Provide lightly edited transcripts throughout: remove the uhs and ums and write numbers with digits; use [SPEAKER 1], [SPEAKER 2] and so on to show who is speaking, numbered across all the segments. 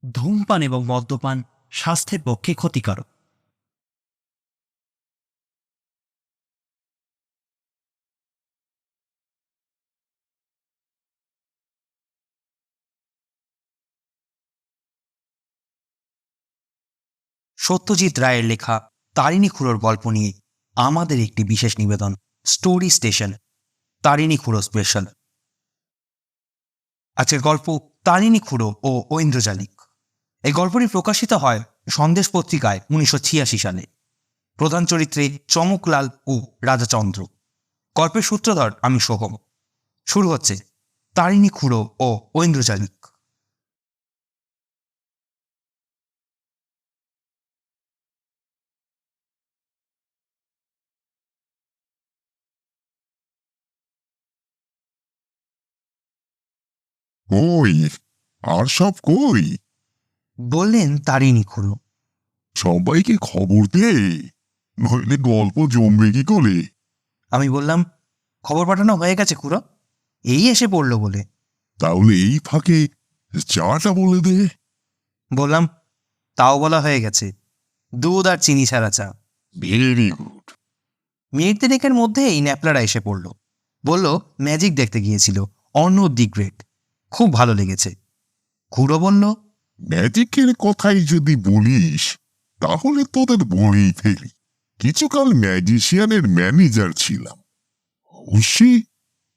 [SPEAKER 1] ধূমপান এবং মদ্যপান স্বাস্থ্যের পক্ষে ক্ষতিকারক। সত্যজিৎ রায়ের লেখা তারিণী খুড়োর গল্প নিয়ে আমাদের একটি বিশেষ নিবেদন, স্টোরি স্টেশন, তারিণী খুড়ো স্পেশাল। আজকের গল্প তারিণী খুড়ো ও ঐন্দ্রজালিক। এই গল্পটি প্রকাশিত হয় সন্দেশ পত্রিকায় 1986 সালে। প্রধান চরিত্রে চমকলাল ও রাজাচন্দ্র। গল্পের সূত্রধর আমি সোহম। শুরু হচ্ছে তারিণী খুড়ো ও ঐন্দ্রজালিক।
[SPEAKER 2] কই আর সব কই?
[SPEAKER 1] বললেন তারিণী খুড়ো।
[SPEAKER 2] সবাইকে খবর দে, নইলে গল্প জমবে কি করে?
[SPEAKER 1] আমি বললাম, খবর পাঠানো হয়ে গেছে খুড়ো, এই এসে পড়ল বলে।
[SPEAKER 2] তাহলে এই ফাঁকে চাটা বলে দে।
[SPEAKER 1] বললাম, তাও বলা হয়ে গেছে, দুধ আর চিনি ছাড়া চা।
[SPEAKER 2] Very good.
[SPEAKER 1] মিনিট তিনেকের মধ্যেই ন্যাপলারা এসে পড়ল। বলল ম্যাজিক দেখতে গিয়েছিল, অন্য দি গ্রেট, খুব ভালো লেগেছে। খুড়ো বলল,
[SPEAKER 2] ম্যাজিকের কথাই যদি বলিস তাহলে তোদের বলেই ফেলি। কিছুকাল ম্যাজিশিয়ানের ম্যানেজার ছিলাম। অবশ্যই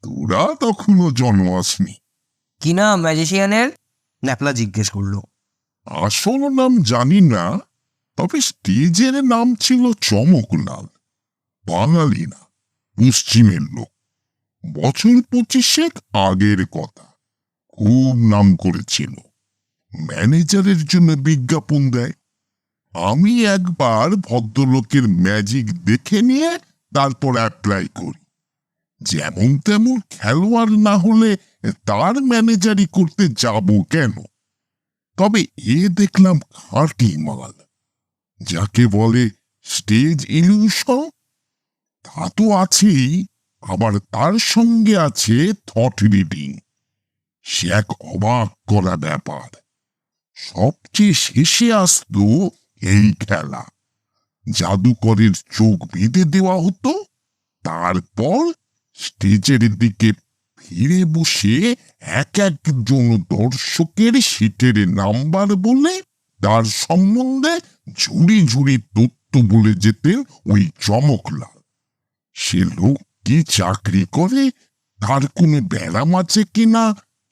[SPEAKER 2] তোরা তখনও জন্মাসনি।
[SPEAKER 1] কি না ম্যাজিশিয়ানের? ন্যাপলা জিজ্ঞেস করল।
[SPEAKER 2] আসল নাম জানি না, তবে স্টেজের নাম ছিল চমকলাল। বাঙালি না, পশ্চিমের লোক। বছর 25 আগের কথা। খুব নাম করেছিল। ম্যানেজারের জন্য বিজ্ঞাপন দেয়। আমি একবার ভদ্রলোকের ম্যাজিক দেখে নিয়ে তারপর অ্যাপ্লাই করি। যেমন তেমন খেলোয়াড় না হলে তার ম্যানেজারি করতে যাব কেন? তবে এ দেখলাম খাঁটি মাল, যাকে বলে স্টেজ ইলিউশন। তা তো আছেই, আবার তার সঙ্গে আছে থট রিডিং। সে এক অবাক করা ব্যাপার। সবচেয়ে শেষে আসতো এই খেলা। জাদুকরের চোখ বেঁধে দেওয়া হতো, তারপর স্টেজের দিকে ফিরে বসে এক একজন দর্শকের সিটের নাম্বার বলে তার সম্বন্ধে ঝুড়ি ঝুড়ি তথ্য বলে যেতেন ওই চমকলাল। সে লোক কি চাকরি করে, তার কোনো ব্যারাম আছে কিনা,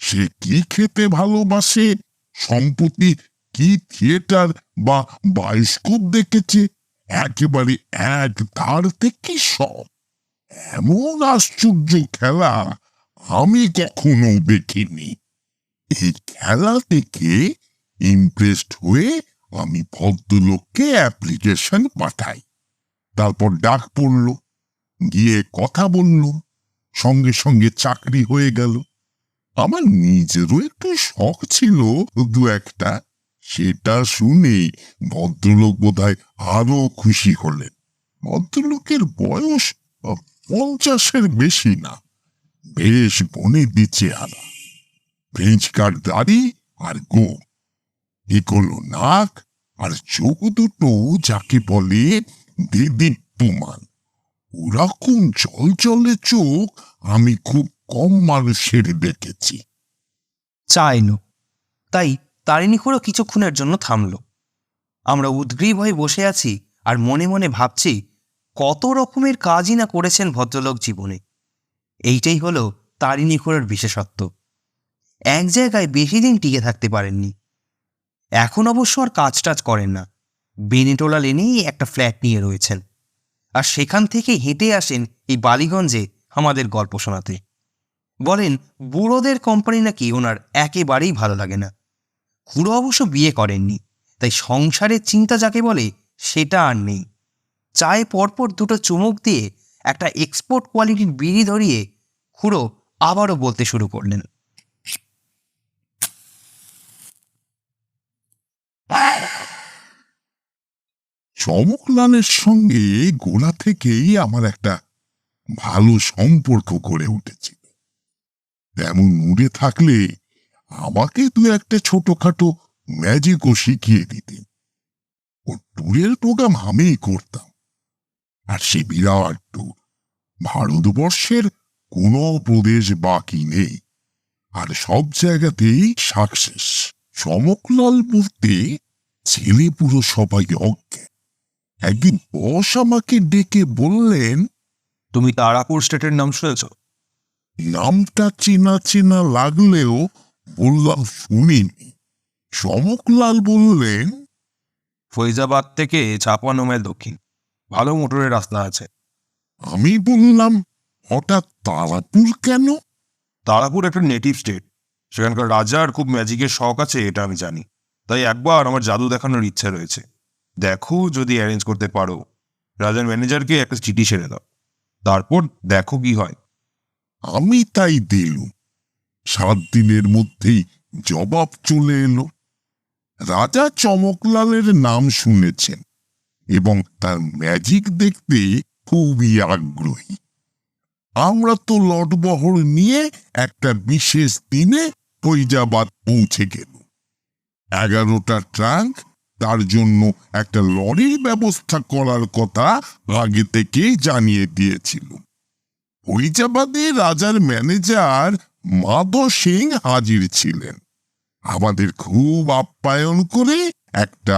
[SPEAKER 2] সে কি খেতে ভালোবাসে, সম্প্রতি কি থিয়েটার বা বায়োস্কোপ দেখেছে, একেবারে এক ধার থেকে সব। এমন আশ্চর্য খেলা আমি কখনো দেখিনি। এই খেলা থেকে ইমপ্রেসড হয়ে আমি ভদ্রলোককে অ্যাপ্লিকেশন পাঠাই। তারপর ডাক পড়ল, গিয়ে কথা বলল, সঙ্গে সঙ্গে চাকরি হয়ে গেল। আমার নিজেরও একটু শখ ছিল দু একটা। সেটা শুনে ভদ্রলোক বোধহয় আরো খুশি হলেন। ভদ্রলোকের বয়স 50-এর বেশি না, বেশ বনে দিচ্ছে আনা। ফ্রেঞ্চ কাট দাড়ি আর গোঁফ, এগুলো নাক আর চোখ দুটো যাকে বলে দেদীপ্যমান। ওরকম জলজলে চোখ আমি খুব কম মানুষের দেখেছি।
[SPEAKER 1] চা এলো, তাই তারিণী খুড়ো কিছুক্ষণের জন্য থামল। আমরা উদ্গ্রীব হয়ে বসে আছি আর মনে মনে ভাবছি কত রকমের কাজই না করেছেন ভদ্রলোক জীবনে। এইটাই হলো তারিণী খুড়োর বিশেষত্ব। এক জায়গায় বেশি দিন টিকে থাকতে পারেননি। এখন অবশ্য আর কাজ টাজ করেন না, বেনেটোলা লেনেই একটা ফ্ল্যাট নিয়ে রয়েছেন, আর সেখান থেকে হেঁটে আসেন এই বালিগঞ্জে আমাদের গল্প শোনাতে। বলেন বুড়োদের কোম্পানি নাকি ওনার একেবারেই ভালো লাগে না। খুড়ো অবশ্য বিয়ে করেননি, তাই সংসারের চিন্তা যাকে বলে সেটা আর নেই। চায়ে পরপর দুটো চুমুক দিয়ে একটা এক্সপোর্ট কোয়ালিটির বিড়ি ধরিয়ে খুড়ো আবারও বলতে শুরু করলেন।
[SPEAKER 2] চমকলালের সঙ্গে গোড়া থেকেই আমার একটা ভালো সম্পর্ক গড়ে উঠেছিল। তেমন মুডে থাকলে আমাকে দু একটা ছোটখাটো ম্যাজিকও শিখিয়ে দিতেন। ও ট্যুরের প্রোগ্রাম আমিই করতাম, আর সে বিরাট ট্যুর। ভারতবর্ষের কোনো প্রদেশ বাকি নেই, আর সব জায়গাতেই সাকসেস। চমকলাল বলতে ছেলে পুরো সবাই অজ্ঞান। একদিন বস আমাকে ডেকে বললেন,
[SPEAKER 1] তুমি তারাপুর স্টেটের নাম শুনেছ?
[SPEAKER 2] নামটা চেনা চেনা লাগলেও বললাম শুনিনি। চমকলাল বললেন,
[SPEAKER 1] ফৈজাবাদ থেকে 56 মাইল দক্ষিণ, ভালো মোটরের রাস্তা আছে।
[SPEAKER 2] আমি বললাম, হঠাৎ তারাপুর কেন?
[SPEAKER 1] তারাপুর একটা নেটিভ স্টেট, সেখানকার রাজার খুব ম্যাজিকের শখ আছে, এটা আমি জানি। তাই একবার আমার জাদু দেখানোর ইচ্ছা রয়েছে। দেখো যদি অ্যারেঞ্জ করতে পারো। রাজার ম্যানেজারকে একটা চিঠি ছেড়ে দাও, তারপর দেখো কি হয়।
[SPEAKER 2] আমি তাই দিলুম। 7 দিনের মধ্যেই জবাব চলে এলো। রাজা চমকলালের নাম শুনেছেন এবং তার ম্যাজিক দেখতে খুবই আগ্রহী। আমরা তো লটবহর নিয়ে একটা বিশেষ দিনে ফৈজাবাদ পৌঁছে গেল। 11টা ট্রাঙ্ক, তার জন্য একটা লরির ব্যবস্থা করার কথা আগে থেকেই জানিয়ে দিয়েছিল। ফৈজাবাদে রাজার ম্যানেজার মাধব সিং হাজির ছিলেন। আমাদের খুব আপ্যায়ন করে একটা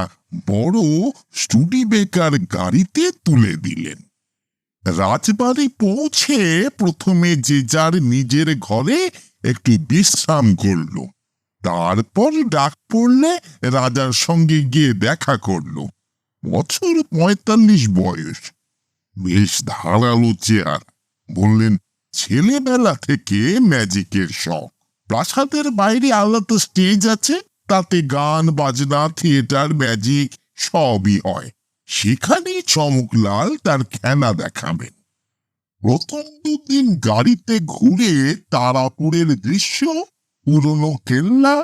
[SPEAKER 2] বড় স্টুডিবেকার গাড়িতে তুলে দিলেন। রাজবাড়ি পৌঁছে প্রথমে যে যার নিজের ঘরে একটু বিশ্রাম করল, তারপর ডাক পড়লে রাজার সঙ্গে গিয়ে দেখা করল। বছর 45 বয়স, বেশ ধারালো চেয়ার। বললেন ছেলেবেলা থেকে ম্যাজিকের শখ। প্রাসাদের বাইরে আলাদা স্টেজ আছে, তাতে গান বাজনা, থিয়েটার, ম্যাজিক সবই হয়। সেখানেই চমকলাল তার খেলা দেখাবেন। প্রথম 2 দিন গাড়িতে ঘুরে তারাপুরের দৃশ্য, পুরনো কেল্লা,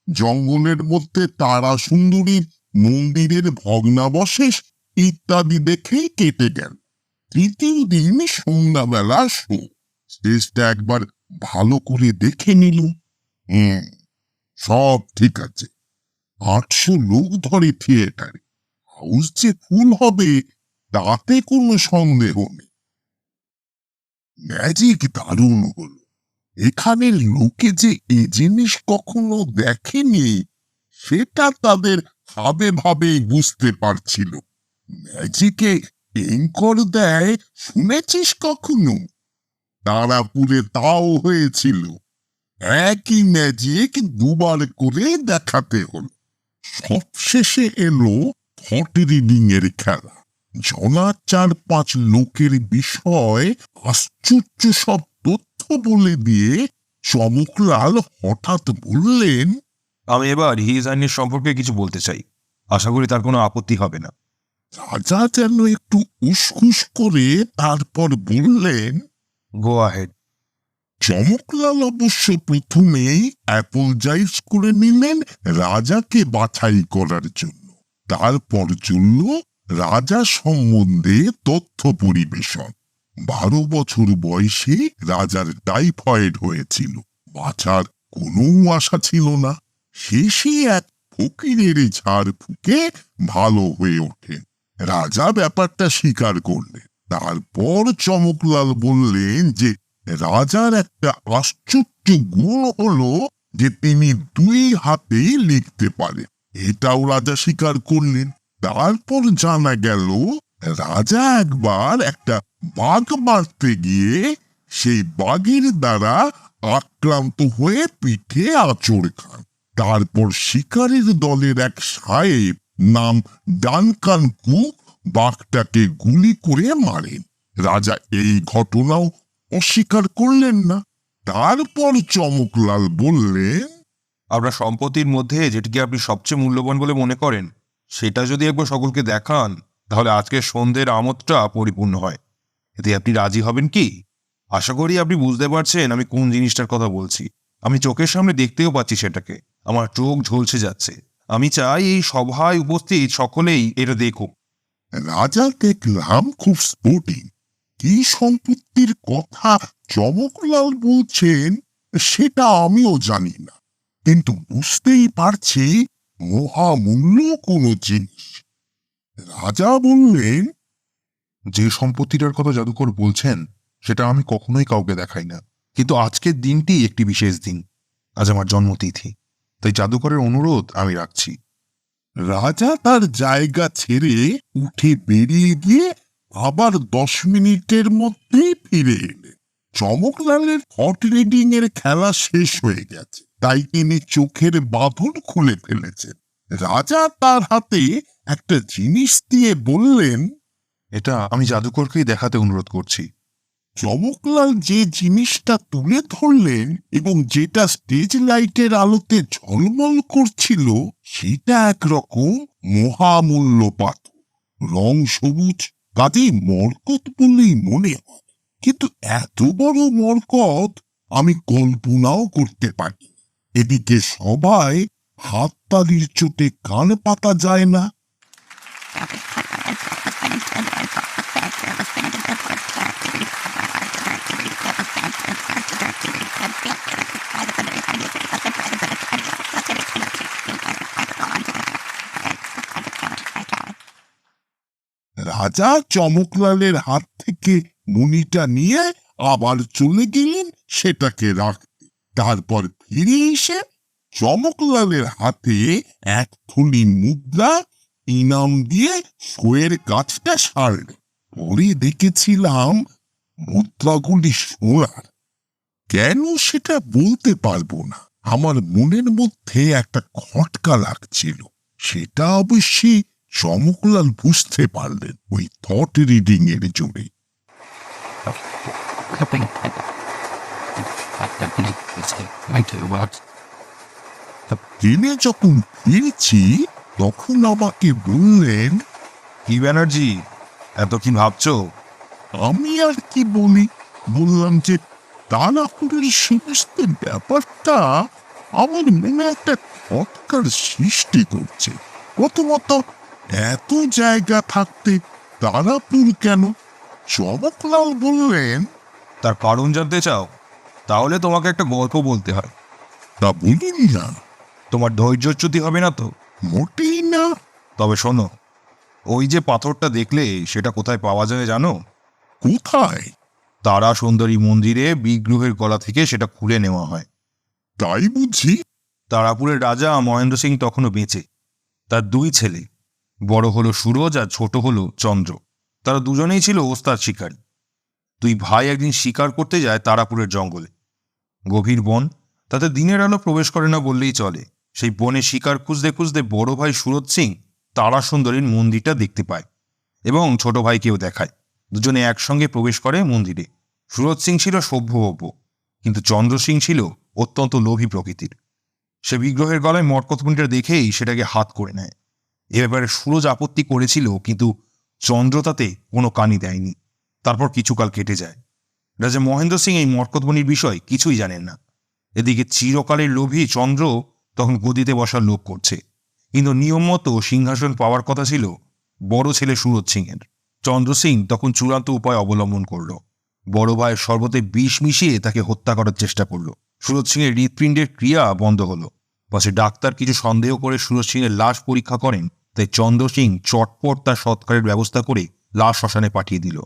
[SPEAKER 2] জঙ্গলের মধ্যে তারা সুন্দরীর মন্দিরের ভগ্নাবশেষ ইত্যাদি দেখেই কেটে গেল। তৃতীয় দিন সন্ধ্যাবেলা শো। স্টেজটা একবার ভালো করে দেখে নিলুম। সব ঠিক আছে। 800 লোক ধরে থিয়েটারে। হাউস যে ফুল হবে তাতে কোনো সন্দেহ নেই। ম্যাজিক দারুণ হলো। এখানের লোকে যে এ জিনিস কখনো দেখেনি সেটা তাদের ভাবে ভাবে বুঝতে পারছিল। ম্যাজিকে এঙ্কর দেয় শুনেছিস কখনো? তারাপুরে তাও হয়েছিল। একই ম্যাজিক 2 বার করে দেখাতে হলো। সবশেষে এলো থট রিডিং এর খেলা। জনা 4-5 লোকের বিষয় আশ্চর্য সব তথ্য বলে দিয়ে চমকলাল হঠাৎ বললেন,
[SPEAKER 1] আমি এবার হিজ আইনের সম্পর্কে কিছু বলতে চাই, আশা করি তার কোনো আপত্তি হবে না।
[SPEAKER 2] রাজা যেন একটু উসখুস করে তারপর বললেন,
[SPEAKER 1] গো আহেড।
[SPEAKER 2] চমকলাল অবশ্য প্রথমেই অ্যাপোলজাইজ করে নিলেন রাজাকে বাছাই করার জন্য। তারপর চলল রাজা সম্বন্ধে তথ্য পরিবেশন। 12 বছর বয়সে রাজার টাইফয়েড হয়েছিল। বাঁচার কোনো আশা ছিল না। শেষে এক ফকিরের ঝাড় ফুঁকে ভালো হয়ে ওঠেন। রাজা ব্যাপারটা স্বীকার করলেন। তারপর চমকলাল বললেন যে রাজার একটা আশ্চর্য গুণ হলো যে তিনি 2 হাতেই লিখতে পারেন। এটাও রাজা স্বীকার করলেন। তারপর জানা গেল রাজা একবার একটা বাঘ মারতে গিয়ে সেই বাঘের দ্বারা আক্রান্ত হয়ে পিঠে আঁচড় খান। তারপর শিকারের দলের এক সাহেব নাম ডানকান কুক বাঘটাকে গুলি করে মারেন। রাজা এই ঘটনাও অস্বীকার করলেন না। তারপর চমকলাল বললেন,
[SPEAKER 1] আপনার সম্পত্তির মধ্যে যেটিকে আপনি সবচেয়ে মূল্যবান বলে মনে করেন, সেটা যদি একবার সকলকে দেখান, তাহলে আজকের সন্ধ্যের আমোদটা পরিপূর্ণ হয়। এতে আপনি রাজি হবেন কি? আশা করি আপনি বুঝতে পারছেন আমি কোন জিনিসটার কথা বলছি। আমি চোখের সামনে দেখতেও পাচ্ছি সেটাকে, আমার চোখ ঝলসে যাচ্ছে। আমি চাই এই সভায় উপস্থিত সকলেই এটা দেখুক।
[SPEAKER 2] রাজা দেখলাম খুব স্পোর্টিং। কি সম্পত্তির কথা চমকলাল বলছেন সেটা আমিও জানি না, কিন্তু বুঝতেই পারছি মহামূল্য কোনো জিনিস। রাজা বললেন,
[SPEAKER 3] যে সম্পত্তিটার কথা জাদুকর বলছেন সেটা আমি কখনোই কাউকে দেখাই না, কিন্তু আজকের দিনটি একটি বিশেষ দিন। আজ আমার জন্মতিথি, তাই জাদুকরের অনুরোধ আমি রাখছি।
[SPEAKER 2] রাজা তার জায়গা ছেড়ে উঠে বেরিয়ে গিয়ে আবার 10 মিনিটের মধ্যেই ফিরে এলেন। চমকলালের হট রিডিং এর খেলা শেষ হয়ে গেছে, তাই তিনি চোখের বাঁধন খুলে ফেলেছেন। রাজা তার হাতে একটা জিনিস দিয়ে বললেন,
[SPEAKER 3] এটা আমি জাদুকরকেই দেখাতে অনুরোধ করছি।
[SPEAKER 2] চমকলাল যে জিনিসটা তুলে ধরলেন এবং যেটা স্টেজ লাইটের আলোতে ঝলমল করছিল, সেটা একরকম মহামূল্য পাথর। রং সবুজ, কাজেই মরকত বলেই মনে হয়, কিন্তু এত বড় মরকত আমি কল্পনাও করতে পারি। এদিকে সবাই হাততালির চোটে কান পাতা যায় না। রাজা চমকলালের হাত থেকে মণিটা নিয়ে আবার চলে গেলেন সেটাকে রাখতে। তারপর ফিরে এসে চমকলালের হাতে এক থলি মুদ্রা ইনাম দিয়ে শোয়ের কাজটা সারলেন। পরে দেখেছিলাম মুদ্রাগুলি সোনার। কেন সেটা বলতে পারবো না, আমার মনের মধ্যে একটা খটকা লাগছিল। সেটা অবশ্যই চমকলাল বুঝতে পারলেন ওই থট রিডিং এর জোরে। ট্রেনে যখন ফিরছি তখন আমাকে বললেন,
[SPEAKER 3] কি ব্যানার্জি, এত কি ভাবছো?
[SPEAKER 2] আমি আর কি বলি, বললাম যে তারাপুরের সমস্ত ব্যাপারটা আমার মনে একটা খটকার সৃষ্টি করছে। প্রথমত, এত জায়গা থাকতে তারাপুর কেন? চমকলাল বললেন,
[SPEAKER 3] তার কারণ জানতে চাও? তাহলে তোমাকে একটা গল্প বলতে হয়।
[SPEAKER 2] তা বলুন না।
[SPEAKER 3] তোমার ধৈর্যচ্যুতি হবে না তো?
[SPEAKER 2] মোটেই না।
[SPEAKER 3] তবে শোনো, ওই যে পাথরটা দেখলে সেটা কোথায় পাওয়া যায় জানো?
[SPEAKER 2] কোথায়?
[SPEAKER 3] তারা সুন্দরী মন্দিরে বিগ্রহের গলা থেকে সেটা খুলে নেওয়া হয়।
[SPEAKER 2] তাই বুঝি?
[SPEAKER 3] তারাপুরের রাজা মহেন্দ্র সিং তখনও বেঁচে। তার 2 ছেলে, বড় হলো সুরজ আর ছোট হলো চন্দ্র। তারা দুজনেই ছিল ওস্তাদ শিকারী। 2 ভাই একদিন শিকার করতে যায় তারাপুরের জঙ্গলে। গভীর বন, তাতে দিনের আলো প্রবেশ করে না বললেই চলে। সেই বনে শিকার খুঁজতে খুঁজতে বড় ভাই সুরজ সিং তারা সুন্দরীর মন্দিরটা দেখতে পায় এবং ছোট ভাইকেও দেখায়। দুজনে একসঙ্গে প্রবেশ করে মন্দিরে। সুরজ সিং ছিল সভ্যভব্য, কিন্তু চন্দ্র সিং ছিল অত্যন্ত লোভী প্রকৃতির। সে বিগ্রহের গলায় মরকতমণিটা দেখেই সেটাকে হাত করে নেয়। এ ব্যাপারে সুরজ আপত্তি করেছিল, কিন্তু চন্দ্র তাতে কোনো কানই দেয়নি। তারপর কিছুকাল কেটে যায়। রাজা মহেন্দ্র সিং এই মরকতমণির বিষয় কিছুই জানেন না। এদিকে চিরকালের লোভী চন্দ্র তখন গদিতে বসার লোভ করছে, কিন্তু নিয়ম মতো সিংহাসন পাওয়ার কথা ছিল বড় ছেলে সুরজ সিংয়ের। চন্দ্র সিং তখন চূড়ান্ত উপায় অবলম্বন করল। বড় ভাইয়ের শরবতে বিষ মিশিয়ে তাকে হত্যা করার চেষ্টা করল। সুরজ সিংয়ের হৃৎপিণ্ডের ক্রিয়া বন্ধ হলো। পাশে ডাক্তার কিছু সন্দেহ করে সুরজ সিংয়ের লাশ পরীক্ষা করেন, তাই চন্দ্র সিং চটপট তার সৎকারের ব্যবস্থা করে লাশ শ্মশানে পাঠিয়ে দিল।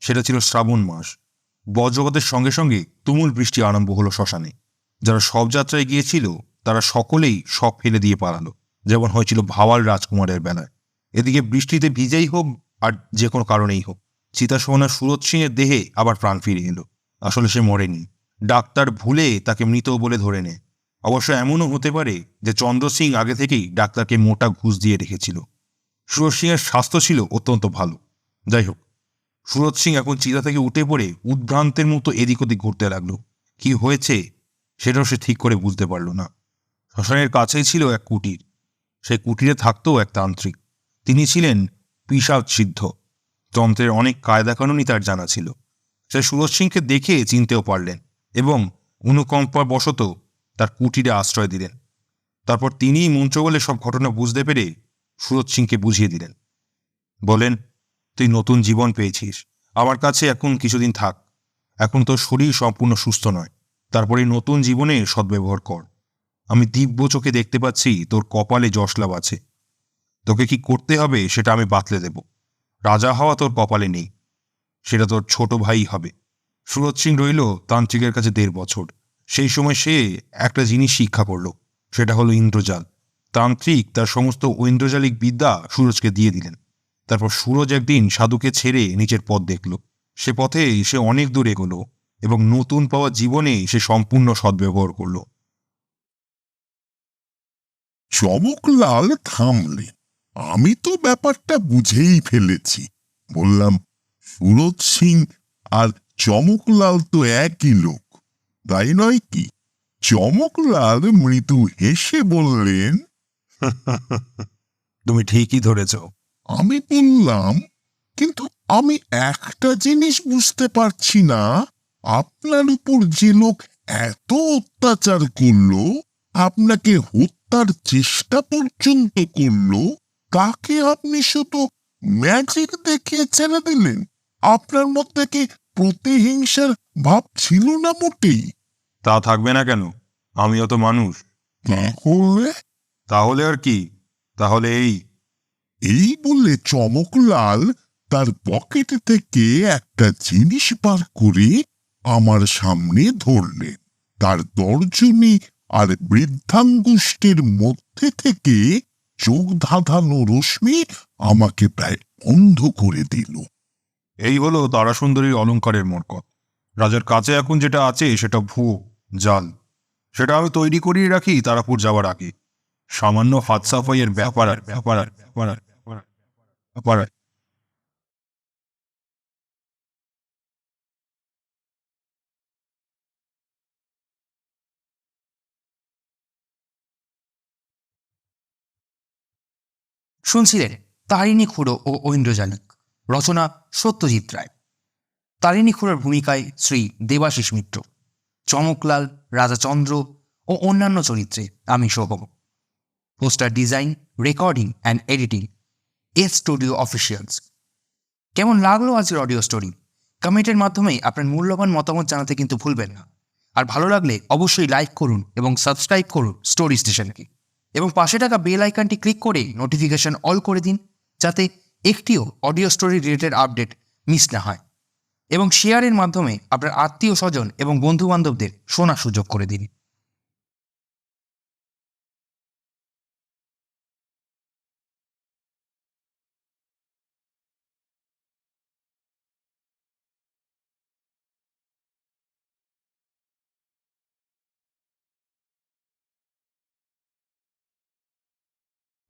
[SPEAKER 3] সেটা ছিল শ্রাবণ মাস। বজ্রপাতের সঙ্গে সঙ্গে তুমুল বৃষ্টি আরম্ভ হলো শ্মশানে। যারা সব যাত্রায় গিয়েছিল তারা সকলেই সব ফেলে দিয়ে পালালো, যেমন হয়েছিল ভাওয়াল রাজকুমারের বেলায়। এদিকে বৃষ্টিতে ভিজেই হোক আর যে কোনো কারণেই হোক, চিতাসোহনা সুরজ সিংয়ের দেহে আবার প্রাণ ফিরে এলো। আসলে সে মরেনি, ডাক্তার ভুলে তাকে মৃত বলে ধরে নেয়। অবশ্য এমনও হতে পারে যে চন্দ্র সিং আগে থেকেই ডাক্তারকে মোটা ঘুষ দিয়ে রেখেছিল। সুরজ সিংয়ের স্বাস্থ্য ছিল অত্যন্ত ভালো। যাই হোক, সুরজ সিং এখন চিতা থেকে উঠে পড়ে উদ্ভ্রান্তের মতো এদিক ওদিক ঘুরতে লাগলো। কি হয়েছে সেটাও সে ঠিক করে বুঝতে পারল না। শ্মশানের কাছেই ছিল এক কুটির। সেই কুটিরে থাকতো এক তান্ত্রিক। তিনি ছিলেন পিশাচ সিদ্ধ। তন্ত্রের অনেক কায়দাকানুনই তার জানা ছিল। সে সুরজ সিংকে দেখে চিনতেও পারলেন এবং অনুকম্পা বশত তার কুটিরে আশ্রয় দিলেন। তারপর তিনিই মন্ত্র বলে সব ঘটনা বুঝতে পেরে সুরজ সিংকে বুঝিয়ে দিলেন। বলেন, তুই নতুন জীবন পেয়েছিস, আমার কাছে এখন কিছুদিন থাক। এখন তোর শরীর সম্পূর্ণ সুস্থ নয়, তারপরে নতুন জীবনে সদ্ব্যবহার কর। আমি দিব্য চোখে দেখতে পাচ্ছি তোর কপালে যশলাভ আছে। তোকে কি করতে হবে সেটা আমি বাতলে দেব। রাজা হওয়া তোর কপালে নেই, সেটা তোর ছোট ভাই হবে। সুরজ সিং রইল তান্ত্রিকের কাছে 1.5 বছর। সেই সময় সে একটা জিনিস শিক্ষা করলো, সেটা হলো ইন্দ্রজাল। তান্ত্রিক তার সমস্ত ঐন্দ্রজালিক বিদ্যা সুরজকে দিয়ে দিলেন। তারপর সুরজ একদিন সাধুকে ছেড়ে নিজের পথ দেখল। সে পথে সে অনেক দূর এগোলো এবং নতুন পাওয়া জীবনে সে সম্পূর্ণ সদ্ব্যবহার করলো।
[SPEAKER 2] চমকলাল থামলেন। আমি তো ব্যাপারটা বুঝেই ফেলেছি। বললাম, সুরজ সিং আর চমকলাল তো একই লোক, তাই নয় কি? চমকলাল মৃদু হেসে বললেন,
[SPEAKER 3] তুমি ঠিকই ধরেছ।
[SPEAKER 2] আমি বললাম, কিন্তু আমি একটা জিনিস বুঝতে পারছি না, আপনার উপর যে লোক এত অত্যাচার করলো, আপনাকে হত্যার চেষ্টা পর্যন্ত করলো, তাকে আপনি শুধু ম্যাজিক দেখিয়ে ছেড়ে দিলেন? আপনার মধ্যে কি প্রতিহিংসার ভাব ছিল না মোটেই?
[SPEAKER 3] তা থাকবে না কেন? আমিও তো মানুষ।
[SPEAKER 2] তাহলে
[SPEAKER 3] তাহলে আর কি? তাহলে
[SPEAKER 2] এই বলে চমকলাল তার পকেট থেকে একটা জিনিস বার করে আমার সামনে ধরলেন। তার তর্জনী আর বৃদ্ধাঙ্গুষ্ঠের মধ্যে থেকে চোখ ধাঁধানো রশ্মি আমাকে প্রায় অন্ধ করে দিল।
[SPEAKER 3] এই হলো তারাসুন্দরীর অলংকারের মরকত। রাজার কাছে এখন যেটা আছে সেটা ভুয়ো জাল। সেটা আমি তৈরি করিয়ে রাখি তারাপুর যাওয়ার আগে। সামান্য হাত সাফাইয়ের ব্যাপার আর ব্যাপার আর ব্যাপার আর ব্যাপার আর ব্যাপার আর।
[SPEAKER 1] শুনছিলেন তারিণী খুড়ো ও ঐন্দ্রজালিক, রচনা সত্যজিৎ রায়। তারিণী খুড়োর ভূমিকায় শ্রী দেবাশিস মিত্র, চমকলাল, রাজা চন্দ্র ও অন্যান্য চরিত্রে আমি Shovam. Poster design, recording and editing S studio officials. কেমন লাগলো আজকের অডিও স্টোরি? কমেন্টের মাধ্যমে আপনার মূল্যবান মতামত জানাতে কিন্তু ভুলবেন না। আর ভালো লাগলে অবশ্যই লাইক করুন এবং সাবস্ক্রাইব করুন স্টোরি স্টেশনকে, এবং পাশে থাকা বেল আইকনটি ক্লিক করে নোটিফিকেশন অল করে দিন, যাতে একটিও audio story related update miss না হয়। এবং শেয়ারের মাধ্যমে আপনার আত্মীয় স্বজন এবং বন্ধু বান্ধবদের শোনার সুযোগ করে দিন।